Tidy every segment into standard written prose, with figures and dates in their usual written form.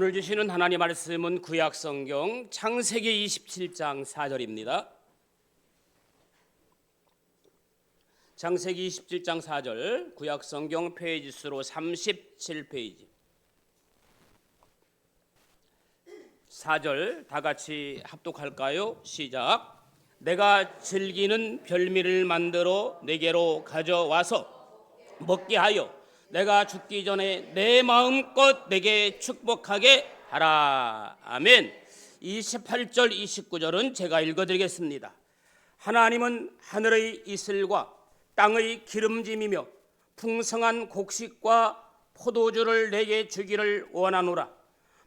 오늘 주시는 하나님 말씀은 구약성경 창세기 27장 4절입니다. 창세기 27장 4절, 구약성경 페이지 수로 37페이지. 4절 다 같이 합독할까요? 시작. 내가 즐기는 별미를 만들어 내게로 가져와서 먹게 하여 내가 죽기 전에 내 마음껏 내게 축복하게 하라. 아멘. 28절 29절은 제가 읽어드리겠습니다. 하나님은 하늘의 이슬과 땅의 기름짐이며 풍성한 곡식과 포도주를 내게 주기를 원하노라.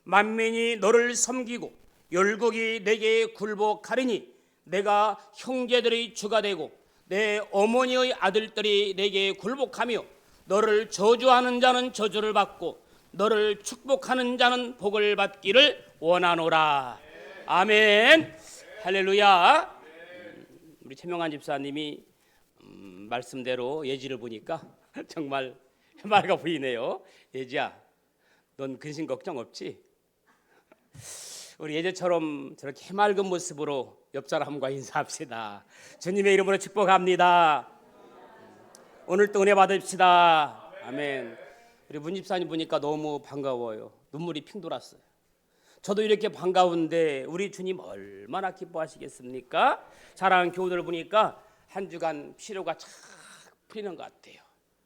만민이 너를 섬기고 열국이 내게 굴복하리니 내가 형제들의 주가 되고 내 어머니의 아들들이 내게 굴복하며 너를 저주하는 자는 저주를 받고 너를 축복하는 자는 복을 받기를 원하노라. 아멘. 할렐루야. 우리 최명환 집사님이 말씀대로 예지를 보니까 정말 해맑아 보이네요. 예지야, 넌 근심 걱정 없지? 우리 예제처럼 저렇게 해맑은 모습으로 옆 사람과 인사합시다. 주님의 이름으로 축복합니다. 오늘 또 은혜 받읍시다. 아멘. 우리 문 집사님 보니까 너무 반가워요. 눈물이 핑 돌았어요. 저도 이렇게 반가운데 우리 주님 얼마나 기뻐하시겠습니까? 사랑하는 교우들 보니까 한 주간 피로가 착 풀리는 것 같아요.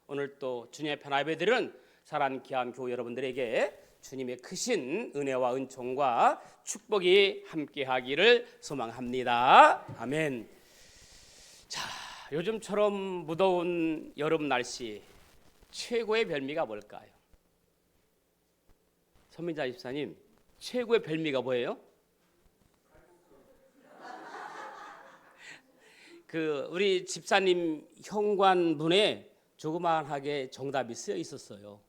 오늘 또 주님의 편한 예배드리는 사랑하는 귀한 교우 여러분들에게 주님의 크신 은혜와 은총과 축복이 함께하기를 소망합니다. 아멘. 자, 요즘처럼 무더운 여름 날씨 최고의 별미가 뭘까요? 선민자 집사님, 최고의 별미가 뭐예요? 우리 집사님 현관문에 조그만하게 정답이 쓰여 있었어요.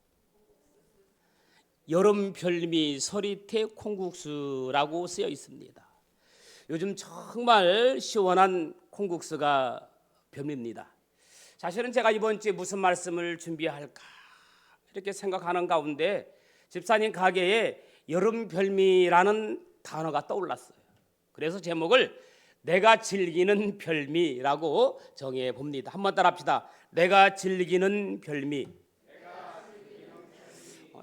여름 별미 서리태 콩국수라고 쓰여 있습니다. 요즘 정말 시원한 콩국수가 별미입니다. 사실은 제가 이번 주에 무슨 말씀을 준비할까 이렇게 생각하는 가운데 집사님 가게에 여름 별미라는 단어가 떠올랐어요. 그래서 제목을 내가 즐기는 별미라고 정해 봅니다. 한번 따라합시다. 내가 즐기는 별미.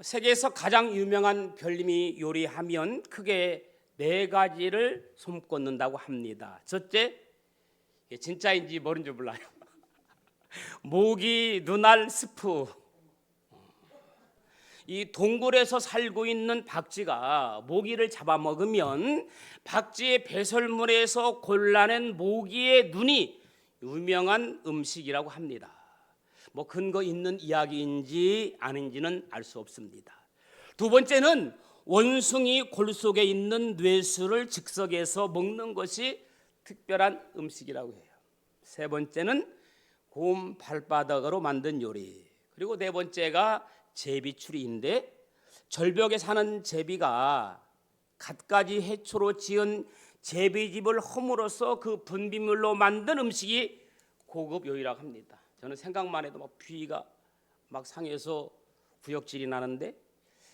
세계에서 가장 유명한 별미 요리하면 크게 네 가지를 손꼽는다고 합니다. 첫째, 진짜인지 모른지 몰라요. 모기 눈알 스프. 이 동굴에서 살고 있는 박쥐가 모기를 잡아먹으면 박쥐의 배설물에서 골라낸 모기의 눈이 유명한 음식이라고 합니다. 뭐 근거 있는 이야기인지 아닌지는 알 수 없습니다. 두 번째는 원숭이 골 속에 있는 뇌수를 즉석에서 먹는 것이 특별한 음식이라고 해요. 세 번째는 곰 발바닥으로 만든 요리. 그리고 네 번째가 제비추리인데 절벽에 사는 제비가 갖가지 해초로 지은 제비집을 허물어서 그 분비물로 만든 음식이 고급 요리라고 합니다. 저는 생각만 해도 막 비위가 막 상해서 구역질이 나는데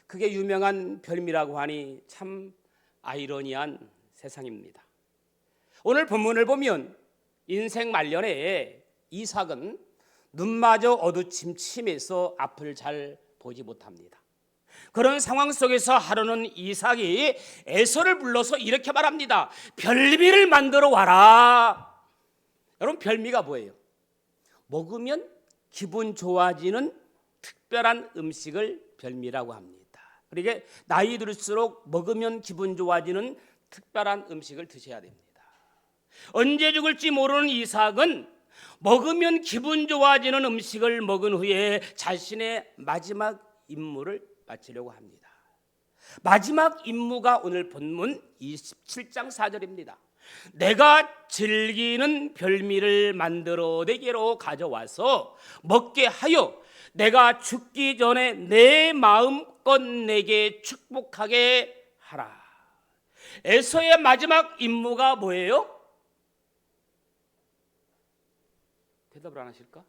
그게 유명한 별미라고 하니 참 아이러니한 세상입니다. 오늘 본문을 보면 인생 말년에 이삭은 눈마저 어두침침해서 앞을 잘 보지 못합니다. 그런 상황 속에서 하루는 이삭이 에서를 불러서 이렇게 말합니다. 별미를 만들어 와라. 여러분, 별미가 뭐예요? 먹으면 기분 좋아지는 특별한 음식을 별미라고 합니다. 그러니까 나이 들수록 먹으면 기분 좋아지는 특별한 음식을 드셔야 됩니다. 언제 죽을지 모르는 이삭은 먹으면 기분 좋아지는 음식을 먹은 후에 자신의 마지막 임무를 마치려고 합니다. 마지막 임무가 오늘 본문 27장 4절입니다. 내가 즐기는 별미를 만들어 내게로 가져와서 먹게 하여 내가 죽기 전에 내 마음껏 내게 축복하게 하라. 에서의 마지막 임무가 뭐예요? 대답을 안 하실까?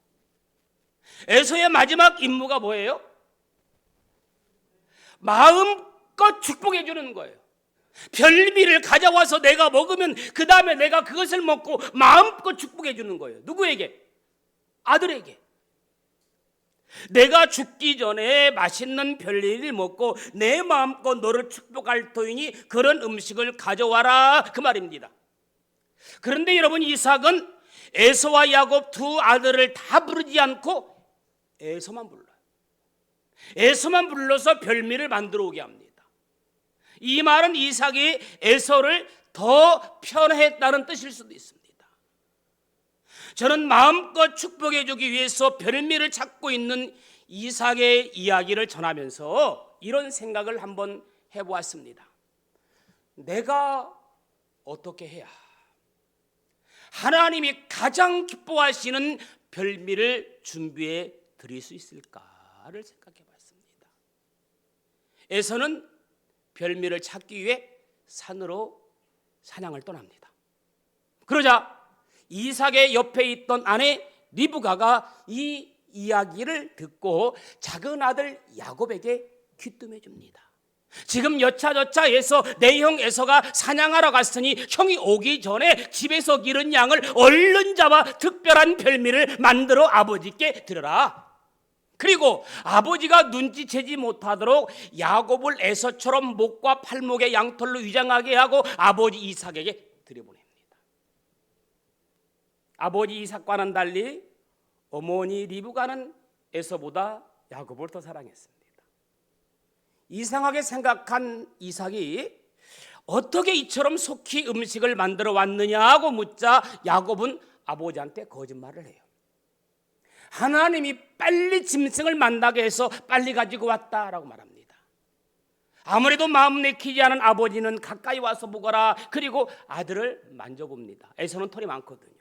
에서의 마지막 임무가 뭐예요? 마음껏 축복해 주는 거예요. 별미를 가져와서 내가 먹으면 그 다음에 내가 그것을 먹고 마음껏 축복해 주는 거예요. 누구에게? 아들에게. 내가 죽기 전에 맛있는 별일을 먹고 내 마음껏 너를 축복할 터이니 그런 음식을 가져와라, 그 말입니다. 그런데 여러분, 이삭은 에서와 야곱 두 아들을 다 부르지 않고 에서만 불러요. 에서만 불러서 별미를 만들어 오게 합니다. 이 말은 이삭이 에서를 더 편애했다는 뜻일 수도 있습니다. 저는 마음껏 축복해 주기 위해서 별미를 찾고 있는 이삭의 이야기를 전하면서 이런 생각을 한번 해보았습니다. 내가 어떻게 해야 하나님이 가장 기뻐하시는 별미를 준비해 드릴 수 있을까를 생각해 봤습니다. 에서는 별미를 찾기 위해 산으로 사냥을 떠납니다. 그러자 이삭의 옆에 있던 아내 리브가가 이 이야기를 듣고 작은 아들 야곱에게 귀뜸해 줍니다. 지금 여차저차 에서 내 형 에서가 사냥하러 갔으니 형이 오기 전에 집에서 기른 양을 얼른 잡아 특별한 별미를 만들어 아버지께 드려라. 그리고 아버지가 눈치채지 못하도록 야곱을 에서처럼 목과 팔목에 양털로 위장하게 하고 아버지 이삭에게 들여보냅니다. 아버지 이삭과는 달리 어머니 리브가는 에서보다 야곱을 더 사랑했습니다. 이상하게 생각한 이삭이 어떻게 이처럼 속히 음식을 만들어 왔느냐고 묻자 야곱은 아버지한테 거짓말을 해요. 하나님이 빨리 짐승을 만나게 해서 빨리 가지고 왔다라고 말합니다. 아무래도 마음 내키지 않은 아버지는 가까이 와서 보거라. 그리고 아들을 만져봅니다. 에서는 털이 많거든요.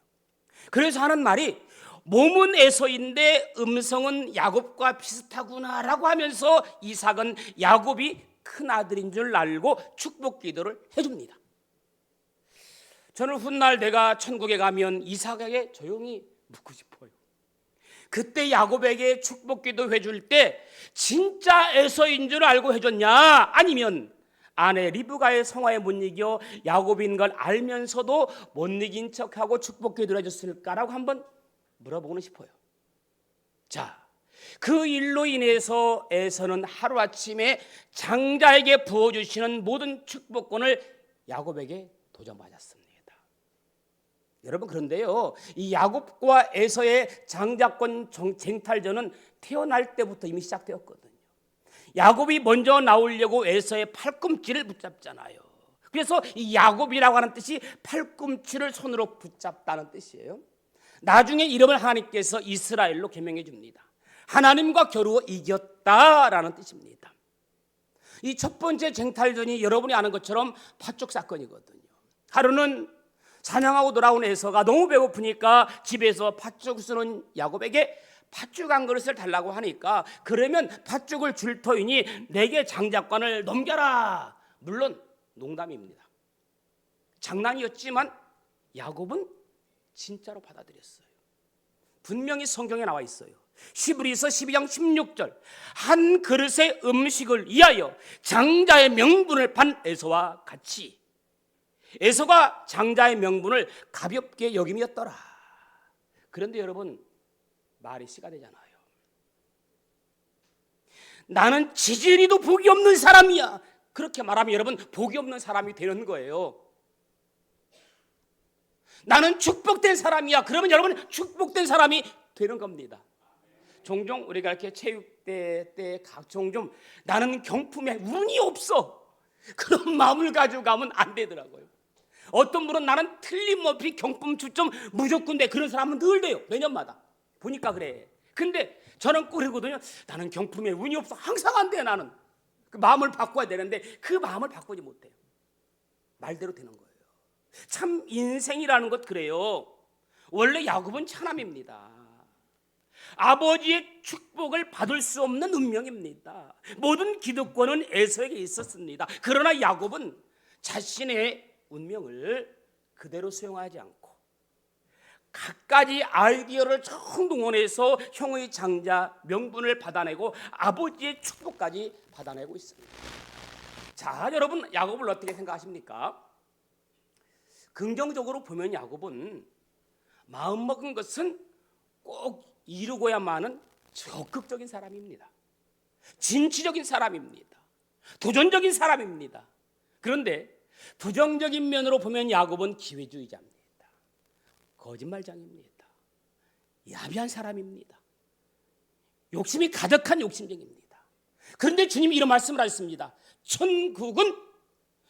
그래서 하는 말이 몸은 에서인데 음성은 야곱과 비슷하구나라고 하면서 이삭은 야곱이 큰 아들인 줄 알고 축복 기도를 해줍니다. 저는 훗날 내가 천국에 가면 이삭에게 조용히 묻고 싶어요. 그때 야곱에게 축복 기도 해줄 때 진짜 에서인 줄 알고 해줬냐, 아니면 아내 리브가의 성화에 못 이겨 야곱인 걸 알면서도 못 이긴 척하고 축복 기도를 해줬을까라고 한번 물어보고 싶어요. 자, 그 일로 인해서 에서는 하루아침에 장자에게 부어주시는 모든 축복권을 야곱에게 도전받았습니다. 여러분, 그런데요, 이 야곱과 에서의 장자권 쟁탈전은 태어날 때부터 이미 시작되었거든요. 야곱이 먼저 나오려고 에서의 팔꿈치를 붙잡잖아요. 그래서 이 야곱이라고 하는 뜻이 팔꿈치를 손으로 붙잡다는 뜻이에요. 나중에 이름을 하나님께서 이스라엘로 개명해 줍니다. 하나님과 겨루어 이겼다라는 뜻입니다. 이 첫 번째 쟁탈전이 여러분이 아는 것처럼 팥죽 사건이거든요. 하루는 사냥하고 돌아온 에서가 너무 배고프니까 집에서 팥죽 쓰는 야곱에게 팥죽 한 그릇을 달라고 하니까, 그러면 팥죽을 줄 터이니 내게 장자권을 넘겨라. 물론 농담입니다. 장난이었지만 야곱은 진짜로 받아들였어요. 분명히 성경에 나와 있어요. 히브리서 12장 16절, 한 그릇의 음식을 위하여 장자의 명분을 판 에서와 같이. 에서가 장자의 명분을 가볍게 여김이었더라. 그런데 여러분, 말이 씨가 되잖아요. 나는 지질이도 복이 없는 사람이야. 그렇게 말하면 여러분, 복이 없는 사람이 되는 거예요. 나는 축복된 사람이야. 그러면 여러분, 축복된 사람이 되는 겁니다. 종종 우리가 이렇게 체육대 때 종종 나는 경품에 운이 없어, 그런 마음을 가지고 가면 안 되더라고요. 어떤 분은 나는 틀림없이 경품 추첨 무조건 돼, 그런 사람은 늘 돼요. 매년마다 보니까 그래. 근데 저는 그러거든요. 나는 경품에 운이 없어, 항상 안 돼. 나는 그 마음을 바꿔야 되는데 그 마음을 바꾸지 못해요. 말대로 되는 거예요. 참 인생이라는 것 그래요. 원래 야곱은 차남입니다. 아버지의 축복을 받을 수 없는 운명입니다. 모든 기득권은 에서에게 있었습니다. 그러나 야곱은 자신의 운명을 그대로 수용하지 않고 갖가지 아이디어를 총동원해서 형의 장자 명분을 받아내고 아버지의 축복까지 받아내고 있습니다. 자, 여러분 야곱을 어떻게 생각하십니까? 긍정적으로 보면 야곱은 마음먹은 것은 꼭 이루고야만은 적극적인 사람입니다. 진취적인 사람입니다. 도전적인 사람입니다. 그런데 부정적인 면으로 보면 야곱은 기회주의자입니다. 거짓말장입니다. 야비한 사람입니다. 욕심이 가득한 욕심쟁입니다. 그런데 주님이 이런 말씀을 하셨습니다. 천국은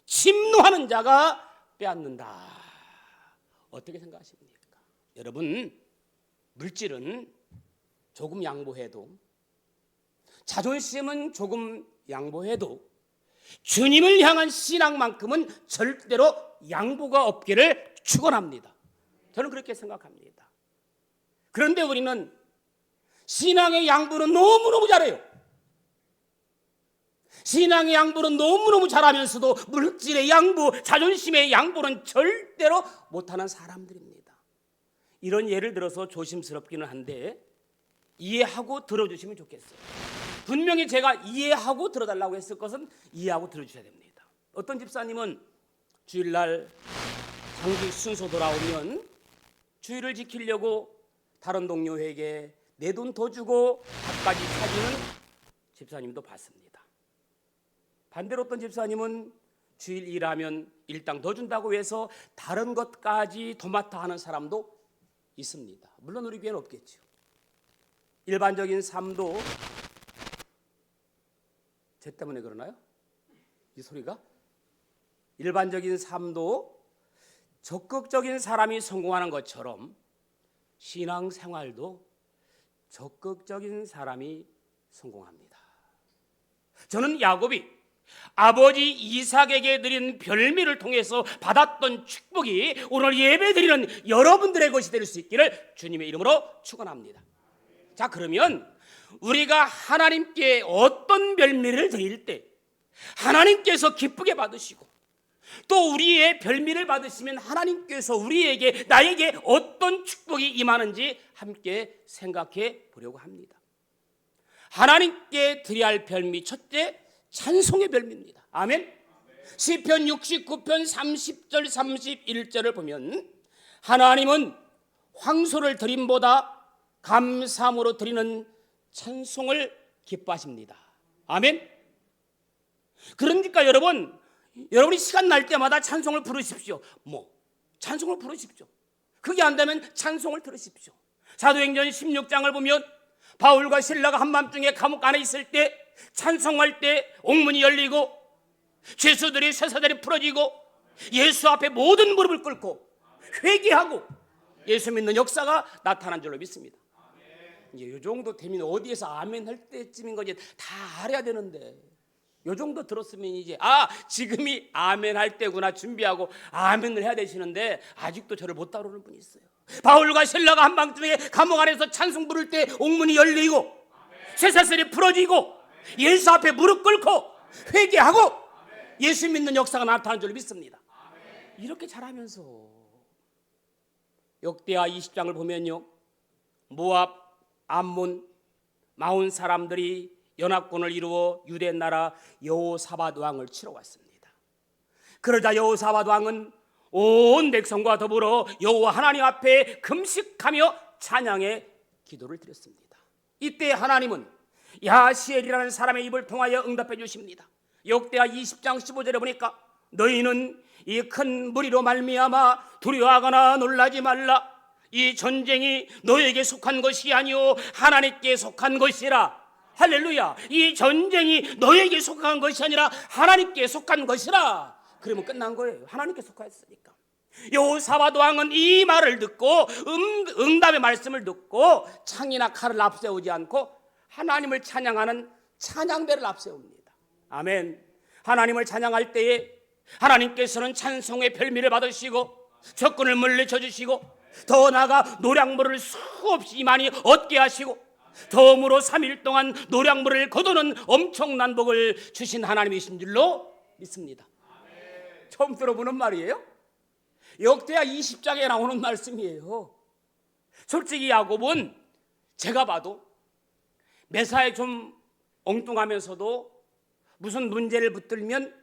침노하는 자가 빼앗는다. 어떻게 생각하십니까? 여러분, 물질은 조금 양보해도, 자존심은 조금 양보해도 주님을 향한 신앙만큼은 절대로 양보가 없기를 축원합니다. 저는 그렇게 생각합니다. 그런데 우리는 신앙의 양보는 너무너무 잘해요. 신앙의 양보는 너무너무 잘하면서도 물질의 양보, 자존심의 양보는 절대로 못하는 사람들입니다. 이런 예를 들어서 조심스럽기는 한데 이해하고 들어주시면 좋겠어요. 분명히 제가 이해하고 들어달라고 했을 것은 이해하고 들어주셔야 됩니다. 어떤 집사님은 주일날 장기 순서 돌아오면 주일을 지키려고 다른 동료에게 내 돈 더 주고 밥까지 사주는 집사님도 봤습니다. 반대로 어떤 집사님은 주일 일하면 일당 더 준다고 해서 다른 것까지 도맡아 하는 사람도 있습니다. 물론 우리 교회는 없겠죠. 일반적인 삶도 제 때문에 그러나요? 이 소리가? 일반적인 삶도 적극적인 사람이 성공하는 것처럼 신앙생활도 적극적인 사람이 성공합니다. 저는 야곱이 아버지 이삭에게 드린 별미를 통해서 받았던 축복이 오늘 예배드리는 여러분들의 것이 될 수 있기를 주님의 이름으로 축원합니다. 자, 그러면 우리가 하나님께 어떤 별미를 드릴 때 하나님께서 기쁘게 받으시고 또 우리의 별미를 받으시면 하나님께서 우리에게 나에게 어떤 축복이 임하는지 함께 생각해 보려고 합니다. 하나님께 드려야 할 별미 첫째, 찬송의 별미입니다. 아멘. 시편 69편 30절 31절을 보면 하나님은 황소를 드림보다 감사함으로 드리는 찬송을 기뻐하십니다. 아멘. 그러니까 여러분이 시간 날 때마다 찬송을 부르십시오. 찬송을 부르십시오. 그게 안 되면 찬송을 들으십시오. 사도행전 16장을 보면 바울과 실라가 한밤중에 감옥 안에 있을 때 찬송할 때 옥문이 열리고 죄수들이 쇠사들이 풀어지고 예수 앞에 모든 무릎을 꿇고 회개하고 예수 믿는 역사가 나타난 줄로 믿습니다. 이제 이 정도 되면 어디에서 아멘 할 때쯤인 거지 다 알아야 되는데 이 정도 들었으면 이제 지금이 아멘 할 때구나 준비하고 아멘을 해야 되시는데 아직도 저를 못 따르는 분이 있어요. 바울과 실라가 한밤중에 감옥 안에서 찬송 부를 때 옥문이 열리고 쇠사슬이 풀어지고 예수 앞에 무릎 꿇고 회개하고 예수 믿는 역사가 나타난 줄 믿습니다. 이렇게 잘하면서 역대하 20장을 보면요, 모압, 암몬, 마온 사람들이 연합군을 이루어 유대 나라 여호사밧 왕을 치러 왔습니다. 그러자 여호사밧 왕은 온 백성과 더불어 여호와 하나님 앞에 금식하며 찬양의 기도를 드렸습니다. 이때 하나님은 야시엘이라는 사람의 입을 통하여 응답해 주십니다. 역대하 20장 15절에 보니까 너희는 이 큰 무리로 말미암아 두려워하거나 놀라지 말라. 이 전쟁이 너에게 속한 것이 아니오 하나님께 속한 것이라. 할렐루야. 이 전쟁이 너에게 속한 것이 아니라 하나님께 속한 것이라. 그러면 끝난 거예요. 하나님께 속하였으니까. 여호사밧 왕은 이 말을 듣고 응답의 말씀을 듣고 창이나 칼을 앞세우지 않고 하나님을 찬양하는 찬양대를 앞세웁니다. 아멘. 하나님을 찬양할 때에 하나님께서는 찬송의 별미를 받으시고 적군을 물리쳐 주시고 더 나아가 노량물을 수없이 많이 얻게 하시고 덤으로 3일 동안 노량물을 거두는 엄청난 복을 주신 하나님이신 줄로 믿습니다. 아멘. 처음 들어보는 말이에요. 역대하 20장에 나오는 말씀이에요. 솔직히 야곱은 제가 봐도 매사에 좀 엉뚱하면서도 무슨 문제를 붙들면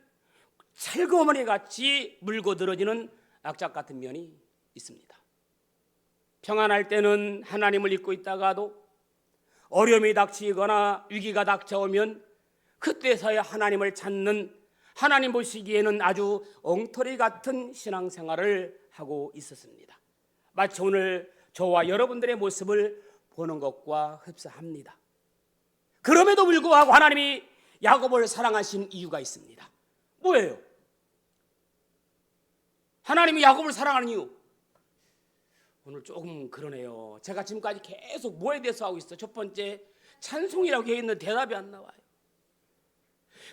철거머리 같이 물고 늘어지는 악착 같은 면이 있습니다. 평안할 때는 하나님을 잊고 있다가도 어려움이 닥치거나 위기가 닥쳐오면 그때서야 하나님을 찾는, 하나님 보시기에는 아주 엉터리 같은 신앙생활을 하고 있었습니다. 마치 오늘 저와 여러분들의 모습을 보는 것과 흡사합니다. 그럼에도 불구하고 하나님이 야곱을 사랑하신 이유가 있습니다. 뭐예요? 하나님이 야곱을 사랑하는 이유, 오늘 조금 그러네요. 제가 지금까지 계속 뭐에 대해서 하고 있어요? 첫 번째, 찬송이라고 되어 있는 대답이 안 나와요.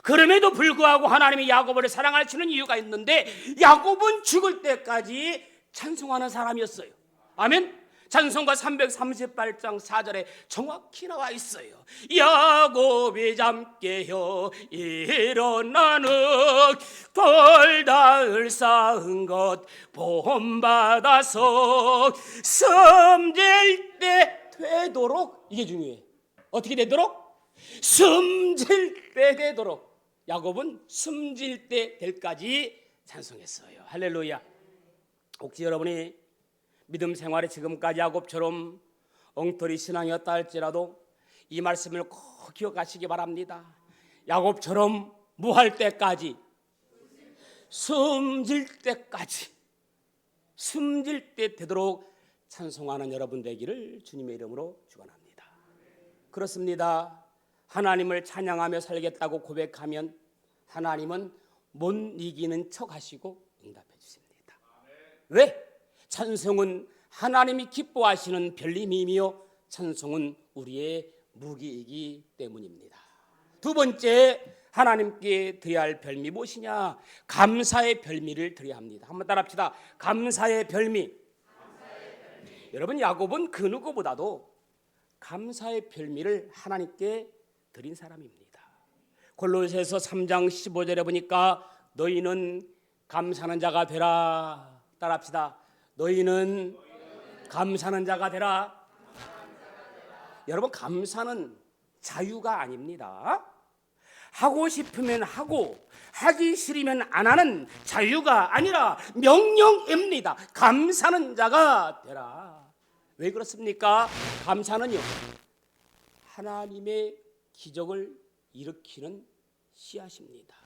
그럼에도 불구하고 하나님이 야곱을 사랑하시는 이유가 있는데, 야곱은 죽을 때까지 찬송하는 사람이었어요. 아멘. 찬송가 338장 4절에 정확히 나와 있어요. 야곱이 잠 깨어 일어나는 돌다을 쌓은 것 본받아서 숨질 때 되도록, 이게 중요해. 어떻게 되도록? 숨질 때 되도록. 야곱은 숨질 때 될까지 찬송했어요. 할렐루야. 혹시 여러분이 믿음 생활이 지금까지 야곱처럼 엉터리 신앙이었다 할지라도 이 말씀을 꼭 기억하시기 바랍니다. 야곱처럼 무할 때까지, 숨질 때까지, 숨질 때 되도록 찬송하는 여러분 되기를 주님의 이름으로 축원합니다. 그렇습니다. 하나님을 찬양하며 살겠다고 고백하면 하나님은 못 이기는 척 하시고 응답해 주십니다. 왜? 찬송은 하나님이 기뻐하시는 별림이며 찬송은 우리의 무기이기 때문입니다. 두 번째, 하나님께 드려야 할 별미 무엇이냐? 감사의 별미를 드려야 합니다. 한번 따라합시다. 감사의 별미. 여러분, 야곱은 그 누구보다도 감사의 별미를 하나님께 드린 사람입니다. 골로새서 3장 15절에 보니까 너희는 감사하는 자가 되라. 따라합시다. 너희는 감사하는 자가 되라. 여러분, 감사는 자유가 아닙니다. 하고 싶으면 하고 하기 싫으면 안 하는 자유가 아니라 명령입니다. 감사하는 자가 되라. 왜 그렇습니까? 감사는요, 하나님의 기적을 일으키는 씨앗입니다.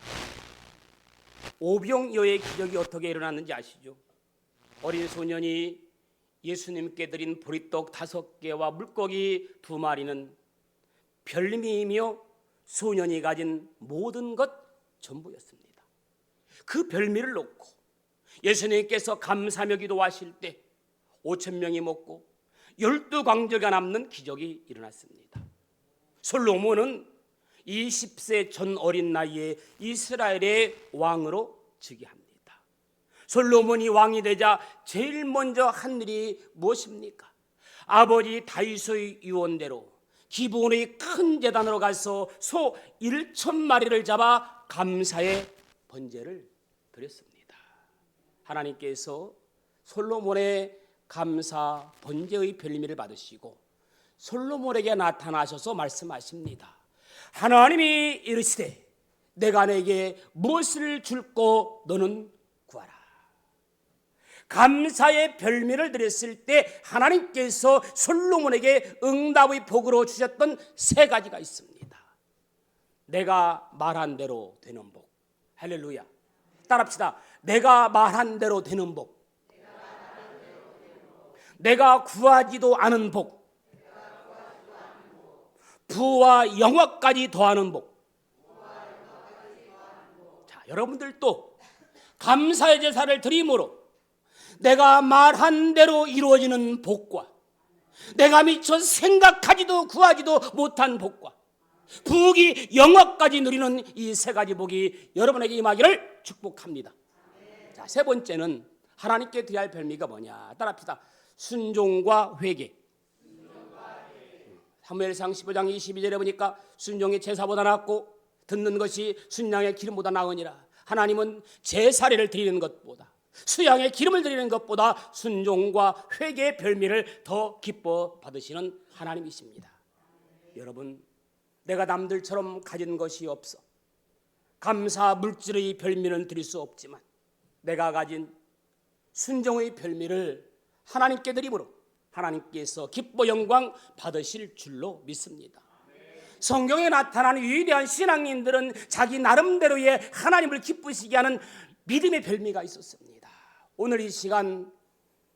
오병이어의 기적이 어떻게 일어났는지 아시죠? 어린 소년이 예수님께 드린 보리떡 5개와 물고기 2마리는 별미이며 소년이 가진 모든 것 전부였습니다. 그 별미를 놓고 예수님께서 감사며 기도하실 때 5,000명이 먹고 12광저가 남는 기적이 일어났습니다. 솔로몬은 20세 전 어린 나이에 이스라엘의 왕으로 즉위합니다. 솔로몬이 왕이 되자 제일 먼저 한 일이 무엇입니까? 아버지 다윗의 유언대로 기브온의 큰 제단으로 가서 소 1,000마리를 잡아 감사의 번제를 드렸습니다. 하나님께서 솔로몬의 감사 번제의 별미를 받으시고 솔로몬에게 나타나셔서 말씀하십니다. 하나님이 이르시되 내가 내게 무엇을 줄고 너는 구하라. 감사의 별미를 드렸을 때 하나님께서 솔로몬에게 응답의 복으로 주셨던 3가지가 있습니다. 내가 말한 대로 되는 복. 할렐루야. 따라합시다. 내가 말한 대로 되는 복. 내가 구하지도 않은 복. 부와 영화까지 더하는 복. 자, 여러분들도 감사의 제사를 드림으로 내가 말한 대로 이루어지는 복과 내가 미처 생각하지도 구하지도 못한 복과 부귀 영화까지 누리는 이 3가지 복이 여러분에게 임하기를 축복합니다. 자, 3번째는 하나님께 드려야 할 별미가 뭐냐? 따라합시다. 순종과 회개. 사무엘상 15장 22절에 보니까 순종이 제사보다 낫고 듣는 것이 순양의 기름보다 나으니라. 하나님은 제사례를 드리는 것보다 수양의 기름을 드리는 것보다 순종과 회개의 별미를 더 기뻐 받으시는 하나님이십니다. 여러분, 내가 남들처럼 가진 것이 없어 감사 물질의 별미는 드릴 수 없지만 내가 가진 순종의 별미를 하나님께 드림으로 하나님께서 기뻐 영광 받으실 줄로 믿습니다. 성경에 나타나는 위대한 신앙인들은 자기 나름대로의 하나님을 기쁘시게 하는 믿음의 별미가 있었습니다. 오늘 이 시간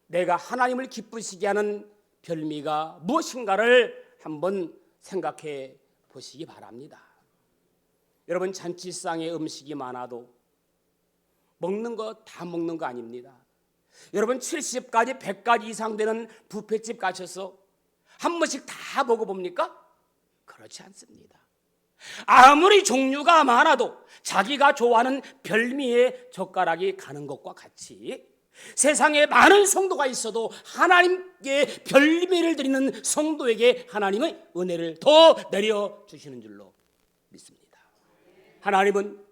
내가 하나님을 기쁘시게 하는 별미가 무엇인가를 한번 생각해 보시기 바랍니다. 여러분, 잔치상에 음식이 많아도 먹는 거 다 먹는 거 아닙니다. 여러분, 70가지 100가지 이상 되는 뷔페집 가셔서 한 번씩 다 먹어봅니까? 그렇지 않습니다. 아무리 종류가 많아도 자기가 좋아하는 별미의 젓가락이 가는 것과 같이 세상에 많은 성도가 있어도 하나님께 별미를 드리는 성도에게 하나님의 은혜를 더 내려주시는 줄로 믿습니다. 하나님은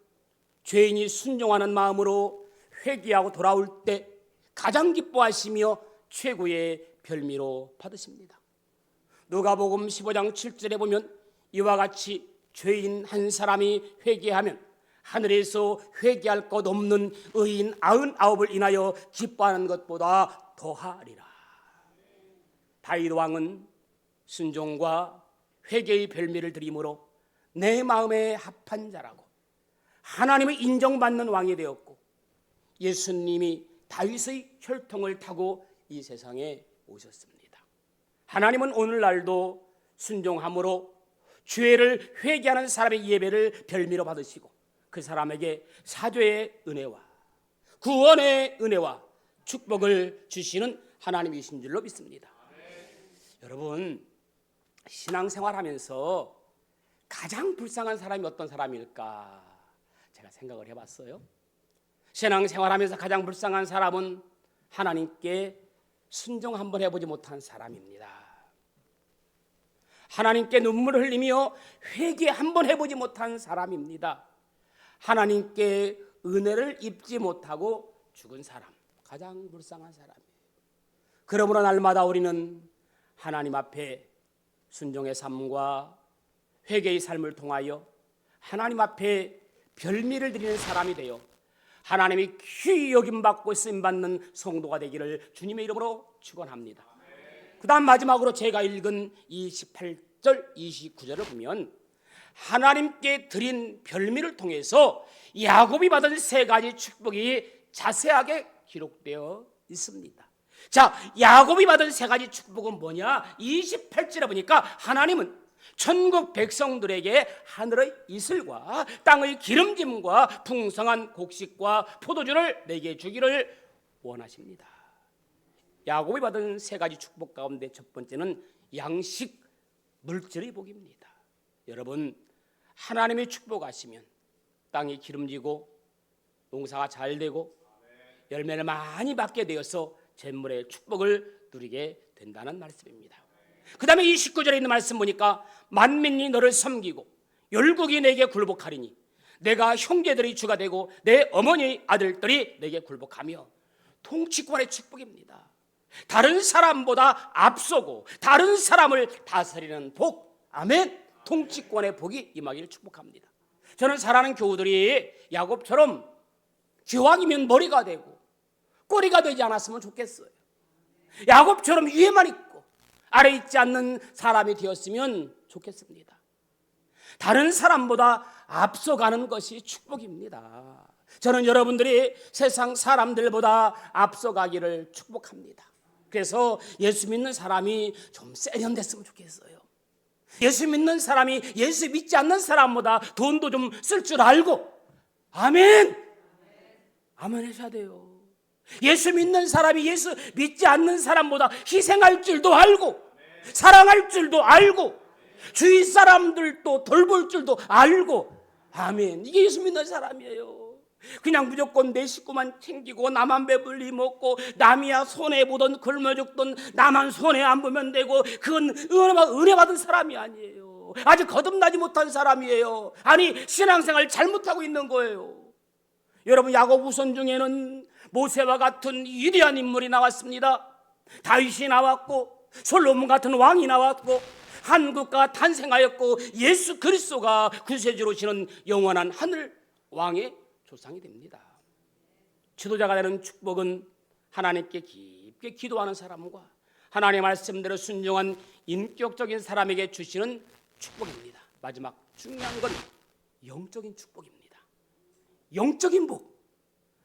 죄인이 순종하는 마음으로 회개하고 돌아올 때 가장 기뻐하시며 최고의 별미로 받으십니다. 누가복음 15장 7절에 보면 이와 같이 죄인 한 사람이 회개하면 하늘에서 회개할 것 없는 의인 99을 인하여 기뻐하는 것보다 더하리라. 다윗 왕은 순종과 회개의 별미를 드림으로 내 마음에 합한 자라고 하나님의 인정받는 왕이 되었고, 예수님이 다윗의 혈통을 타고 이 세상에 오셨습니다. 하나님은 오늘날도 순종함으로 죄를 회개하는 사람의 예배를 별미로 받으시고 그 사람에게 사죄의 은혜와 구원의 은혜와 축복을 주시는 하나님이신 줄로 믿습니다. 여러분, 신앙생활하면서 가장 불쌍한 사람이 어떤 사람일까 제가 생각을 해봤어요. 신앙생활하면서 가장 불쌍한 사람은 하나님께 순종 한번 해보지 못한 사람입니다. 하나님께 눈물을 흘리며 회개 한번 해보지 못한 사람입니다. 하나님께 은혜를 입지 못하고 죽은 사람, 가장 불쌍한 사람이에요. 그러므로 날마다 우리는 하나님 앞에 순종의 삶과 회개의 삶을 통하여 하나님 앞에 별미를 드리는 사람이 되어 하나님이 귀히 여김받고 쓰임받는 성도가 되기를 주님의 이름으로 축원합니다. 그 다음 마지막으로 제가 읽은 28절 29절을 보면 하나님께 드린 별미를 통해서 야곱이 받은 세 가지 축복이 자세하게 기록되어 있습니다. 자, 야곱이 받은 세 가지 축복은 뭐냐? 28절에 보니까 하나님은 천국 백성들에게 하늘의 이슬과 땅의 기름짐과 풍성한 곡식과 포도주를 내게 주기를 원하십니다. 야곱이 받은 세 가지 축복 가운데 첫 번째는 양식 물질의 복입니다. 여러분, 하나님의 축복하시면 땅이 기름지고 농사가 잘 되고 열매를 많이 받게 되어서 재물의 축복을 누리게 된다는 말씀입니다. 그 다음에 29절에 있는 말씀 보니까 만민이 너를 섬기고 열국이 내게 굴복하리니 내가 형제들의 주가 되고 내 어머니의 아들들이 내게 굴복하며, 통치권의 축복입니다. 다른 사람보다 앞서고 다른 사람을 다스리는 복, 아멘. 통치권의 복이 임하기를 축복합니다. 저는 사랑하는 교우들이 야곱처럼 기왕이면 머리가 되고 꼬리가 되지 않았으면 좋겠어요. 야곱처럼 위에만 있고 아래 있지 않는 사람이 되었으면 좋겠습니다. 다른 사람보다 앞서가는 것이 축복입니다. 저는 여러분들이 세상 사람들보다 앞서가기를 축복합니다. 그래서 예수 믿는 사람이 좀 세련됐으면 좋겠어요. 예수 믿는 사람이 예수 믿지 않는 사람보다 돈도 좀 쓸 줄 알고, 아멘, 아멘 하셔야 돼요. 예수 믿는 사람이 예수 믿지 않는 사람보다 희생할 줄도 알고 사랑할 줄도 알고 주위 사람들도 돌볼 줄도 알고, 아멘. 이게 예수 믿는 사람이에요. 그냥 무조건 내 식구만 챙기고 나만 배불리 먹고 남이야 손해보던 굶어 죽던 나만 손해 안 보면 되고, 그건 은혜 받은 사람이 아니에요. 아직 거듭나지 못한 사람이에요. 아니, 신앙생활 잘못하고 있는 거예요. 여러분, 야곱 후손 중에는 모세와 같은 위대한 인물이 나왔습니다. 다윗이 나왔고 솔로몬 같은 왕이 나왔고 한국가 탄생하였고 예수 그리스도가 구세주로 오시는 영원한 하늘 왕의 조상이 됩니다. 지도자가 되는 축복은 하나님께 깊게 기도하는 사람과 하나님의 말씀대로 순종한 인격적인 사람에게 주시는 축복입니다. 마지막 중요한 건 영적인 축복입니다. 영적인 복.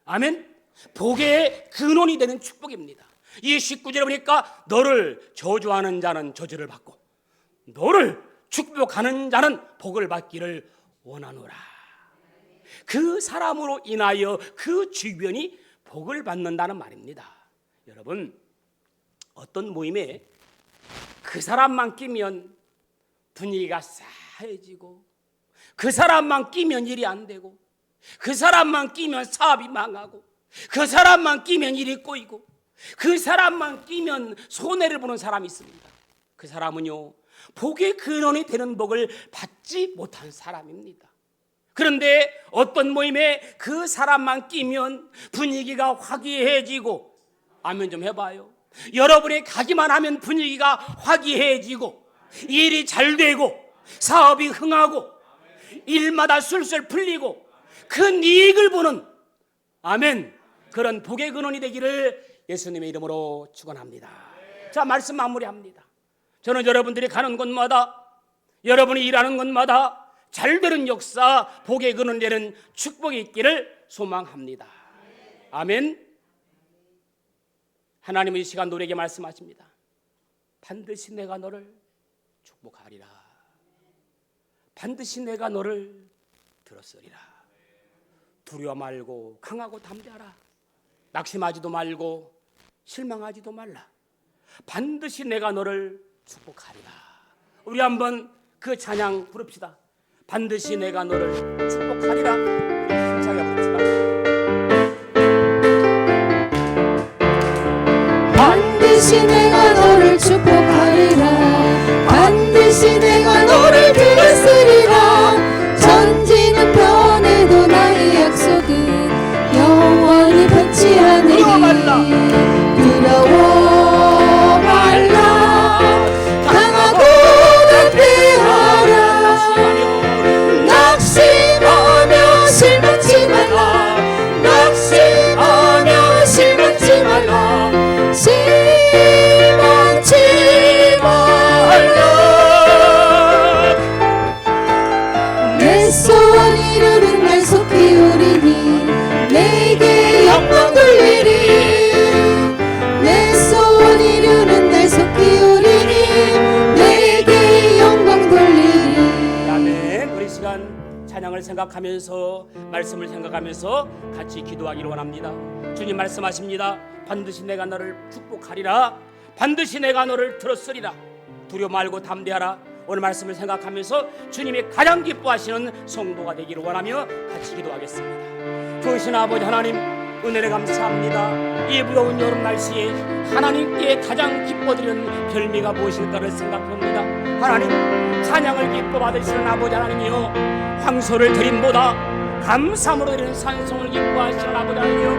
아멘. 복의 근원이 되는 축복입니다. 이 19절에 보니까 너를 저주하는 자는 저주를 받고 너를 축복하는 자는 복을 받기를 원하노라. 그 사람으로 인하여 그 주변이 복을 받는다는 말입니다. 여러분, 어떤 모임에 그 사람만 끼면 분위기가 싸해지고, 그 사람만 끼면 일이 안 되고, 그 사람만 끼면 사업이 망하고, 그 사람만 끼면 일이 꼬이고, 그 사람만 끼면 손해를 보는 사람이 있습니다. 그 사람은요, 복의 근원이 되는 복을 받지 못한 사람입니다. 그런데 어떤 모임에 그 사람만 끼면 분위기가 화기애애해지고, 아멘 좀 해봐요. 여러분이 가기만 하면 분위기가 화기애애해지고 일이 잘 되고 사업이 흥하고 일마다 술술 풀리고 큰 이익을 보는, 아멘, 그런 복의 근원이 되기를 예수님의 이름으로 축원합니다. 자, 말씀 마무리합니다. 저는 여러분들이 가는 곳마다, 여러분이 일하는 곳마다 잘 되는 역사, 복의 근원 되는 축복이 있기를 소망합니다. 아멘. 하나님은 이 시간 우리에게 말씀하십니다. 반드시 내가 너를 축복하리라. 반드시 내가 너를 들었으리라. 두려워 말고 강하고 담대하라. 낙심하지도 말고 실망하지도 말라. 반드시 내가 너를 축복하리라. 우리 한번 그 찬양 부릅시다. 반드시 내가 너를 축복하리라. 힘차게 부릅시다. 반드시 내가 너를 축복하리라. 반드시 내가 너를 들었으리라. 천지는 변해도 나의 약속은 영원히 변치 않으리. 두려워 말라. 강하고 담대하라. 낙심하며 실망치 말라. 낙심하며 실망치 말라. 실망치 말라. 내 소원 이루는 날 속히 오리니 내게 영광 돌리리. 내 소원 이루는 날 속히 오리니 내게 영광 돌리리. 아멘. 우리 시간 찬양을 생각하면서 말씀을 생각하면서 같이 기도하기를 원합니다. 주님 말씀하십니다. 반드시 내가 너를 축복하리라. 반드시 내가 너를 들었으리라. 두려워 말고 담대하라. 오늘 말씀을 생각하면서 주님이 가장 기뻐하시는 성도가 되기를 원하며 같이 기도하겠습니다. 좋으신 아버지 하나님, 은혜를 감사합니다. 이 무더운 여름 날씨에 하나님께 가장 기뻐드리는 별미가 무엇일까를 생각합니다. 하나님, 찬양을 기뻐 받으시는 아버지 하나님이여, 황소를 드림보다 감사함으로 드리는 찬송을 기뻐하시는 아버지 하나님이여,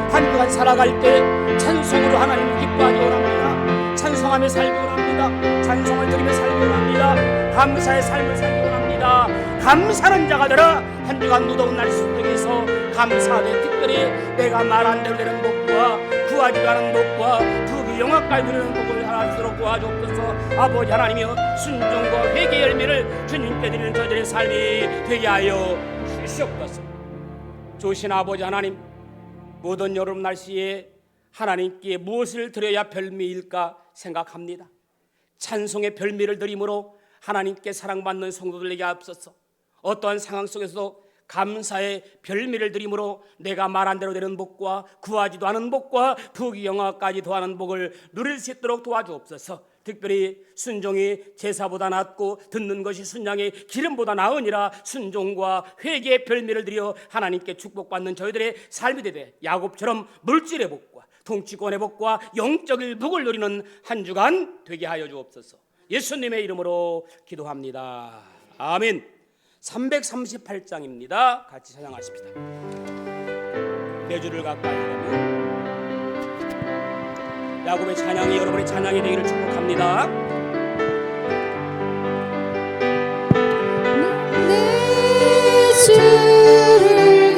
한 주간 살아갈 때 찬송으로 하나님을 기뻐하기 원합니다. 찬송하며 살기 원합니다. 찬송을 드리며 살기 원합니다. 감사의 삶을 살기 원합니다. 감사하는 자가 되라. 한 주간 무더운 날씨 속에서 감사하되 특별히 내가 말 안 대로 되는 복과 구하지도 않은 복과 부귀 영화까지 누리는 복을 하나씩 구하옵소서. 아버지 하나님이여, 순종과 회개의 열매를 주님께 드리는 저들의 삶이 되게 하여 주시옵소서. 좋으신 아버지 하나님, 모든 여름 날씨에 하나님께 무엇을 드려야 별미일까 생각합니다. 찬송의 별미를 드림으로 하나님께 사랑받는 성도들에게 앞서서 어떠한 상황 속에서도 감사의 별미를 드림으로 내가 말한 대로 되는 복과 구하지도 않은 복과 부귀 영화까지 더하는 복을 누릴 수 있도록 도와주옵소서. 특별히 순종이 제사보다 낫고 듣는 것이 순양의 기름보다 나으니라. 순종과 회개의 별미를 드려 하나님께 축복받는 저희들의 삶이 되되 야곱처럼 물질의 복과 통치권의 복과 영적인 복을 누리는 한 주간 되게 하여 주옵소서. 예수님의 이름으로 기도합니다. 아멘. 338장입니다. 같이 찬양하십시다. 내 주를 가까이 하려면 야곱의 찬양이 여러분의 찬양이 되기를 축복합니다. 내 주를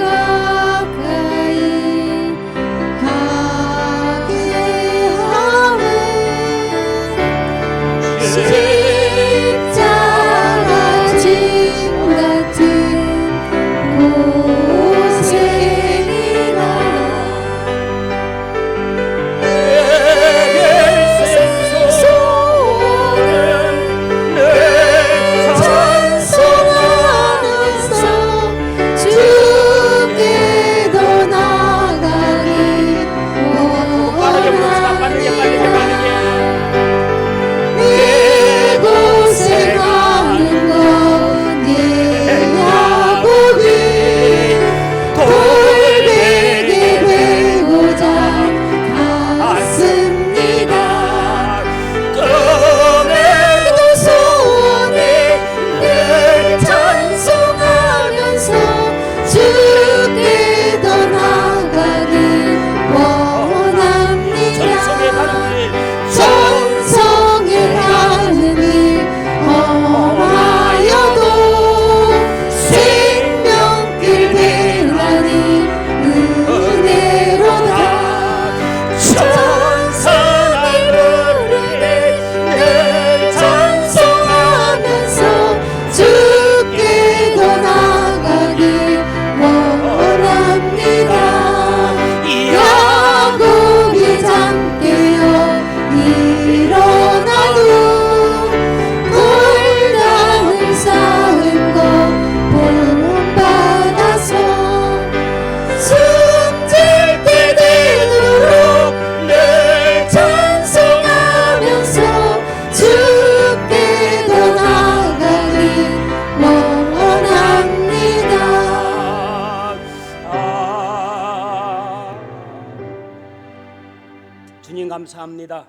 주님 감사합니다.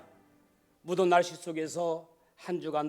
무더운 날씨 속에서 한 주간